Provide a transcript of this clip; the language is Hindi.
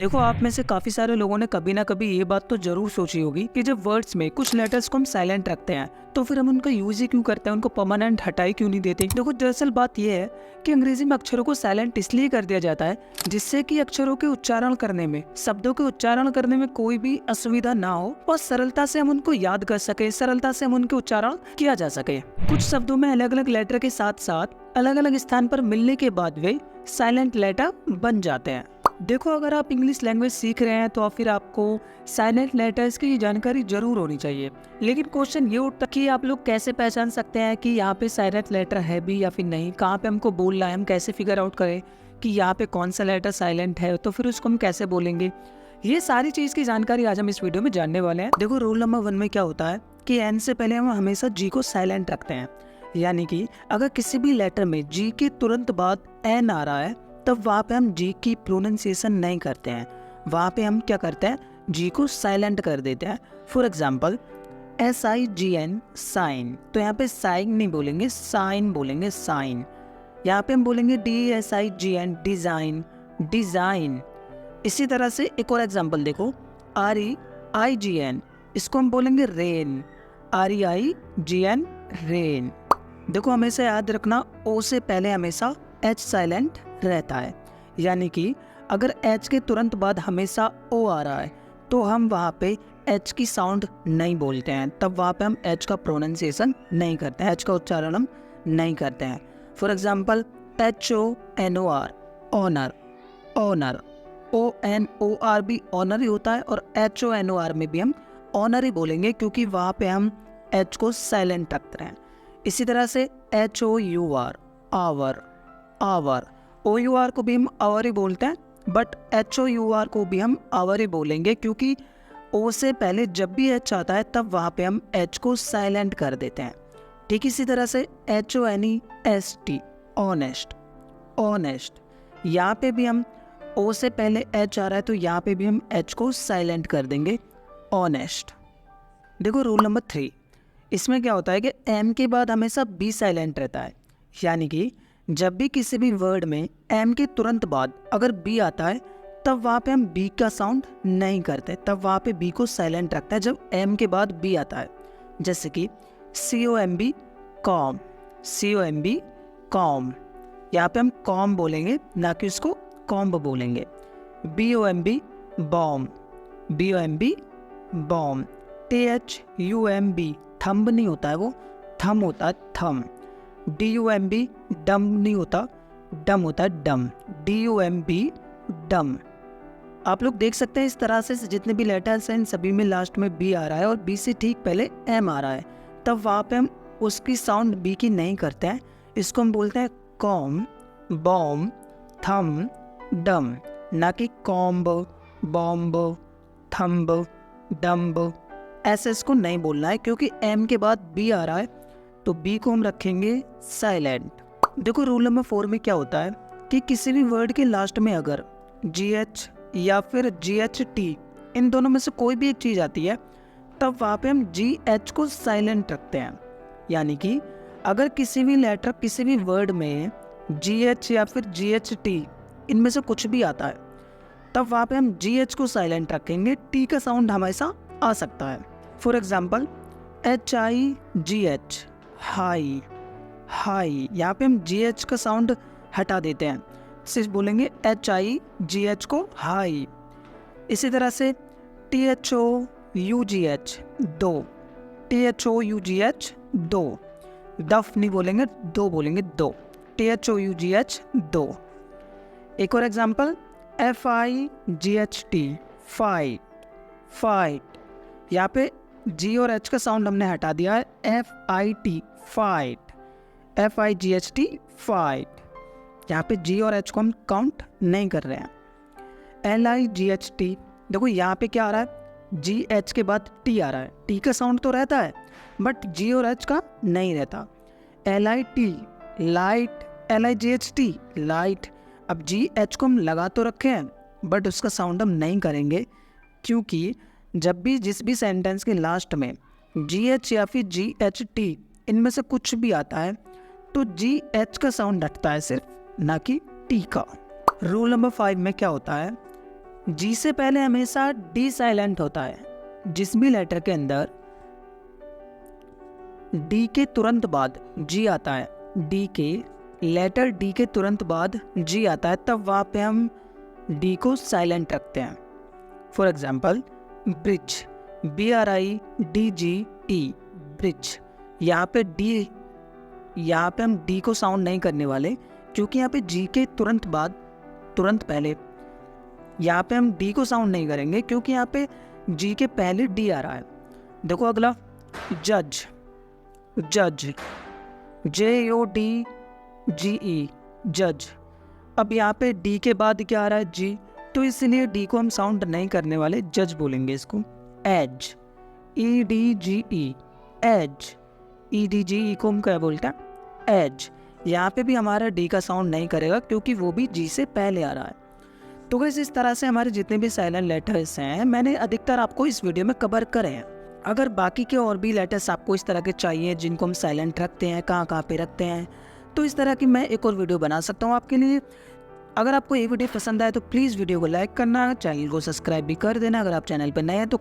देखो, आप में से काफ़ी सारे लोगों ने कभी ना कभी ये बात तो ज़रूर सोची होगी कि जब वर्ड्स में कुछ लेटर्स को हम साइलेंट रखते हैं तो फिर हम उनका यूज़ ही क्यों करते हैं, उनको परमानेंट हटाई क्यों नहीं देते। देखो, दरअसल बात यह है कि अंग्रेजी में अक्षरों को साइलेंट इसलिए कर दिया जाता है जिससे कि अक्षरों के उच्चारण करने में, शब्दों के उच्चारण करने में कोई भी असुविधा ना हो और सरलता से हम उनको याद कर सके, सरलता से हम उनके उच्चारण किया जा सके। कुछ शब्दों में अलग अलग लेटर के साथ साथ अलग अलग स्थान पर मिलने के बाद वे साइलेंट लेटर बन जाते हैं। देखो, अगर आप इंग्लिश लैंग्वेज सीख रहे हैं तो फिर आपको साइलेंट लेटर्स की जानकारी जरूर होनी चाहिए। लेकिन क्वेश्चन ये उठता है कि आप लोग कैसे पहचान सकते हैं कि यहाँ पे साइलेंट लेटर है भी या फिर नहीं, कहाँ पे हमको बोलना है, हम कैसे फिगर आउट करें कि यहाँ पे कौन सा लेटर साइलेंट है, तो फिर उसको हम कैसे बोलेंगे। ये सारी चीज़ की जानकारी आज हम इस वीडियो में जानने वाले हैं। देखो, रूल नंबर 1 में क्या होता है कि एन से पहले हम हमेशा जी को साइलेंट रखते हैं। यानी कि अगर किसी भी लेटर में जी के तुरंत बाद एन आ रहा है तब वहाँ पे हम जी की प्रोनाउंसिएशन नहीं करते हैं, वहाँ पे हम क्या करते हैं, जी को साइलेंट कर देते हैं। फॉर एग्जाम्पल SIGN साइन, तो यहाँ पे साइन नहीं बोलेंगे, साइन बोलेंगे, साइन। यहाँ पे हम बोलेंगे DSIGN डिजाइन, डिजाइन। इसी तरह से एक और एग्जाम्पल देखो, REIGN, इसको हम बोलेंगे रेन, REIGN रेन। देखो, हमेशा याद रखना ओ से पहले हमेशा एच साइलेंट रहता है। यानी कि अगर एच के तुरंत बाद हमेशा ओ आ रहा है तो हम वहाँ पे एच की साउंड नहीं बोलते हैं, तब वहाँ पे हम एच का प्रोनाउंसिएशन नहीं करते हैं, एच का उच्चारण हम नहीं करते हैं। For example HONOR, honour, honour, ONOR भी ऑनर ही होता है और HONOR में भी हम ऑनर ही बोलेंगे क्योंकि वहाँ पे हम एच को साइलेंट रख रहे हैं। इसी तरह से HOUR, आवर, आवर, OUR को भी हम आवर ही बोलते हैं, बट HOUR को भी हम आवर ही बोलेंगे क्योंकि ओ से पहले जब भी एच आता है तब वहाँ पे हम एच को साइलेंट कर देते हैं। ठीक इसी तरह से HONEST, ऑनेस्ट, ऑनेस्ट, यहाँ पे भी हम ओ से पहले एच आ रहा है तो यहाँ पे भी हम एच को साइलेंट कर देंगे, ऑनेस्ट। देखो, रूल नंबर 3, इसमें क्या होता है कि एम के बाद हमेशा बी साइलेंट रहता है। यानी कि जब भी किसी भी वर्ड में एम के तुरंत बाद अगर बी आता है तब वहाँ पे हम बी का साउंड नहीं करते, तब वहाँ पे बी को साइलेंट रखते हैं जब एम के बाद बी आता है। जैसे कि COMB, कॉम, COMB, कॉम, यहाँ पे हम कॉम बोलेंगे ना कि उसको कॉम्ब बोलेंगे। BOMB, Baum, BOMB, Baum. THUMB, thumb नहीं होता है, वो थम होता है, थम। DUMB, डम नहीं होता, डम होता है, डम। DUMB, डम। आप लोग देख सकते हैं इस तरह से जितने भी लेटर्स हैं इन सभी में लास्ट में बी आ रहा है और बी से ठीक पहले एम आ रहा है, तब वहाँ पे हम उसकी साउंड बी की नहीं करते हैं, इसको हम बोलते हैं कॉम, बॉम, थम, डम, ना कि कॉम्ब, बॉम्ब, थम्ब, डम्ब। ऐसे इसको नहीं बोलना है क्योंकि एम के बाद बी आ रहा है तो बी को हम रखेंगे साइलेंट। देखो, रूल नंबर 4 में क्या होता है कि किसी भी वर्ड के लास्ट में अगर GH या फिर GHT, इन दोनों में से कोई भी एक चीज़ आती है तब वहाँ पे हम GH को साइलेंट रखते हैं। यानी कि अगर किसी भी लेटर, किसी भी वर्ड में GH या फिर GHT इनमें से कुछ भी आता है तब वहाँ पे हम GH को साइलेंट रखेंगे, T का साउंड हमेशा आ सकता है। For example HIGH, high, high, यहाँ पे हम GH का साउंड हटा देते हैं, सिर्फ बोलेंगे HIGH को, हाई। इसी तरह से THOUGH, दो, THOUGH, दो, दफ नहीं बोलेंगे, दो बोलेंगे, दो, THOUGH, दो। एक और एग्जाम्पल FIGHT, फाइट, फाइट, यहाँ पे जी और एच का साउंड हमने हटा दिया है, FIT, फाइट, FIGHT, फाइट, यहाँ पे जी और एच को हम काउंट नहीं कर रहे हैं। LIGHT, देखो यहाँ पे क्या आ रहा है, जी एच के बाद टी आ रहा है, टी का साउंड तो रहता है बट जी और एच का नहीं रहता। LIT, light, LIGHT, light. अब जी एच को हम लगा तो रखे हैं बट उसका साउंड हम नहीं करेंगे क्योंकि जब भी जिस भी सेंटेंस के लास्ट में GH या फिर GHT इनमें से कुछ भी आता है तो GH का साउंड हटता है सिर्फ, ना कि टी का। रूल नंबर 5 में क्या होता है, जी से पहले हमेशा डी साइलेंट होता है। जिस भी लेटर के अंदर डी के तुरंत बाद जी आता है, लेटर डी के तुरंत बाद जी आता है, तब वहाँ पे हम डी को साइलेंट रखते हैं। For example bridge, BRIDGE, bridge. यहाँ पे हम डी को साउंड नहीं करने वाले, क्योंकि यहाँ पे जी के तुरंत पहले यहाँ पे हम डी को साउंड नहीं करेंगे, क्योंकि यहाँ पे जी के पहले डी आ रहा है। देखो अगला जज, JODGE, जज। अब यहाँ पे डी के बाद क्या आ रहा है, जी, तो इसलिए डी को हम साउंड नहीं करने वाले, जज बोलेंगे इसको। एज, EDGE, एज, EDGE को हम क्या बोलते हैं, एज। यहाँ पे भी हमारा डी का साउंड नहीं करेगा, क्योंकि वो भी जी से पहले आ रहा है। तो गाइस इस तरह से हमारे जितने भी साइलेंट लेटर्स हैं मैंने अधिकतर आपको इस वीडियो में कवर करे हैं। अगर बाकी के और भी लेटर्स आपको इस तरह के चाहिए जिनको हम साइलेंट रखते हैं, कहाँ पे रखते हैं, तो इस तरह की मैं एक और वीडियो बना सकता हूँ आपके लिए। अगर आपको ये वीडियो पसंद आए तो प्लीज़ वीडियो को लाइक करना, चैनल को सब्सक्राइब भी कर देना अगर आप चैनल पर नए हैं तो।